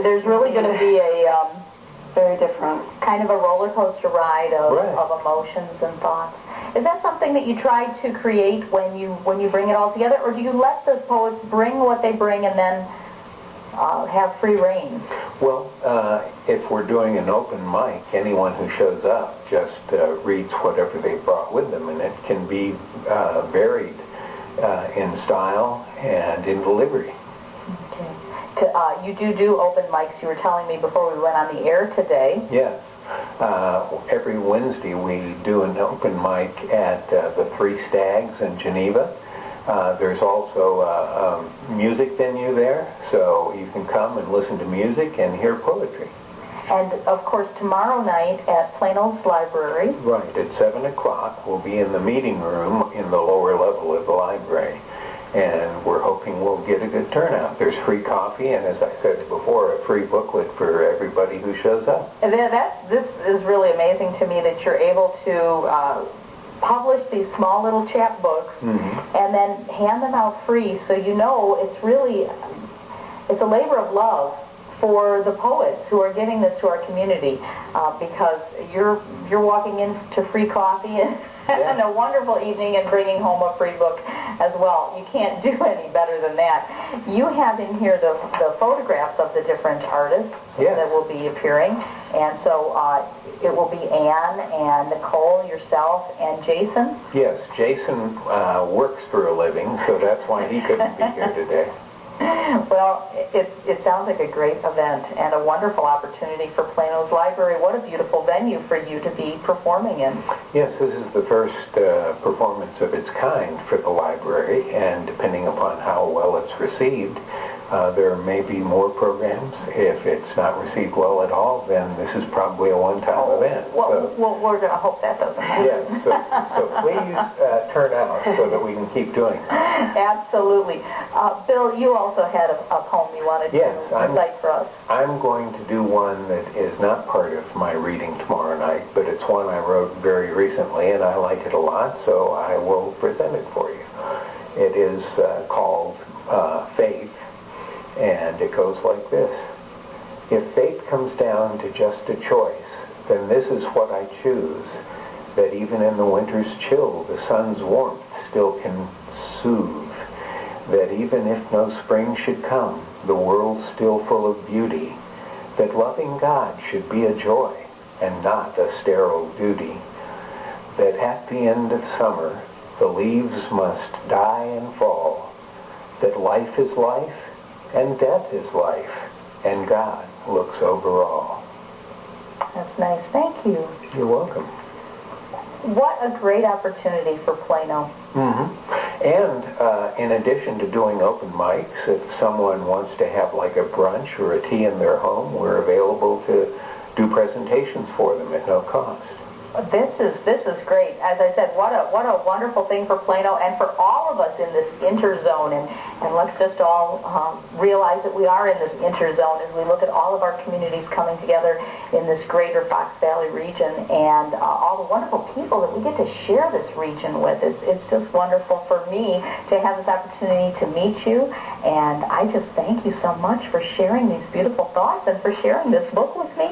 there's really going to be a very different. kind of a roller coaster ride of, Right. of emotions and thoughts. Is that something that you try to create when you bring it all together, or do you let the poets bring what they bring and then have free reign? Well, if we're doing an open mic, anyone who shows up just reads whatever they brought with them, and it can be varied in style and in delivery. Okay. You do open mics. You were telling me before we went on the air today. Yes. Every Wednesday we do an open mic at the Three Stags in Geneva. There's also a music venue there, so you can come and listen to music and hear poetry. And, of course, tomorrow night at Plano's Library. Right, at 7 o'clock, we'll be in the meeting room in the lower level of the library. And we're hoping we'll get a good turnout. There's free coffee, and as I said before, a free booklet for everybody who shows up. And this is really amazing to me that you're able to publish these small little chapbooks and then hand them out free, so you know it's a labor of love for the poets who are giving this to our community, because you're walking into free coffee and a wonderful evening and bringing home a free book as well. You can't do any better than that. You have in here the photographs of the different artists that will be appearing, and so it will be Anne and Nicole, yourself, and Jason. Yes, Jason works for a living, so that's why he couldn't be here today. Well, it sounds like a great event and a wonderful opportunity for Plano's Library. What a beautiful venue for you to be performing in. Yes, this is the first performance of its kind for the library, and depending upon how well it's received, there may be more programs. If it's not received well at all, then this is probably a one-time event. Well, we're going to hope that doesn't happen. Yes, so please turn out so that we can keep doing this. Absolutely. Bill, you also had a poem you wanted to recite for us. I'm going to do one that is not part of my reading tomorrow night, but it's one I wrote very recently, and I like it a lot, so I will present it for you. It is called Faith, and it goes like this. If faith comes down to just a choice, then this is what I choose, that even in the winter's chill, the sun's warmth still can soothe, that even if no spring should come, the world's still full of beauty, that loving God should be a joy and not a sterile duty, that at the end of summer, the leaves must die and fall, that life is life and death is life, and God looks over all. That's nice. Thank you. You're welcome. What a great opportunity for Plano. And in addition to doing open mics, if someone wants to have like a brunch or a tea in their home, we're available to do presentations for them at no cost. This is great. As I said, what a wonderful thing for Plano and for all of us in this interzone. And let's just all realize that we are in this interzone as we look at all of our communities coming together in this greater Fox Valley region, and all the wonderful people that we get to share this region with. It's just wonderful for me to have this opportunity to meet you, and I just thank you so much for sharing these beautiful thoughts and for sharing this book with me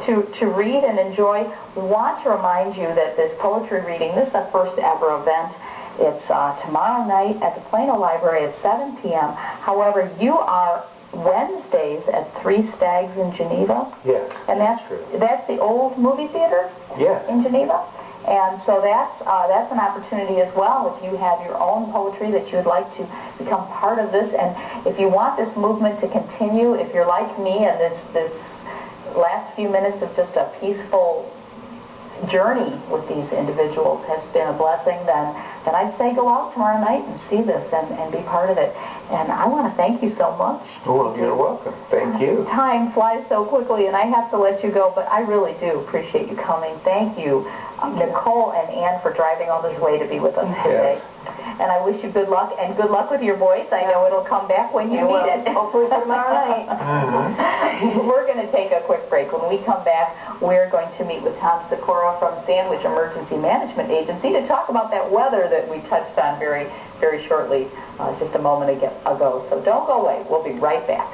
to read and enjoy. We want to remind you that this poetry reading, this is our first ever event. It's tomorrow night at the Plano Library at 7 p.m. However, you are Wednesdays at Three Stags in Geneva. Yes, and that's true. That's the old movie theater. Yes. In Geneva. And so that's an opportunity as well. If you have your own poetry that you would like to become part of this, and if you want this movement to continue, if you're like me and this last few minutes of just a peaceful journey with these individuals has been a blessing, then I'd say go out tomorrow night and see this and be part of it. And I want to thank you so much. Well, you're welcome. Thank you. Time flies so quickly, and I have to let you go, but I really do appreciate you coming. Thank you, Nicole and Anne, for driving all this way to be with us today. Yes. And I wish you good luck, and good luck with your voice. I know it'll come back when you need it. Hopefully tomorrow night. We're going to take a quick break. When we come back, we're going to meet with Tom Sikora from Sandwich Emergency Management Agency to talk about that weather that we touched on very, very shortly just a moment ago. So don't go away. We'll be right back.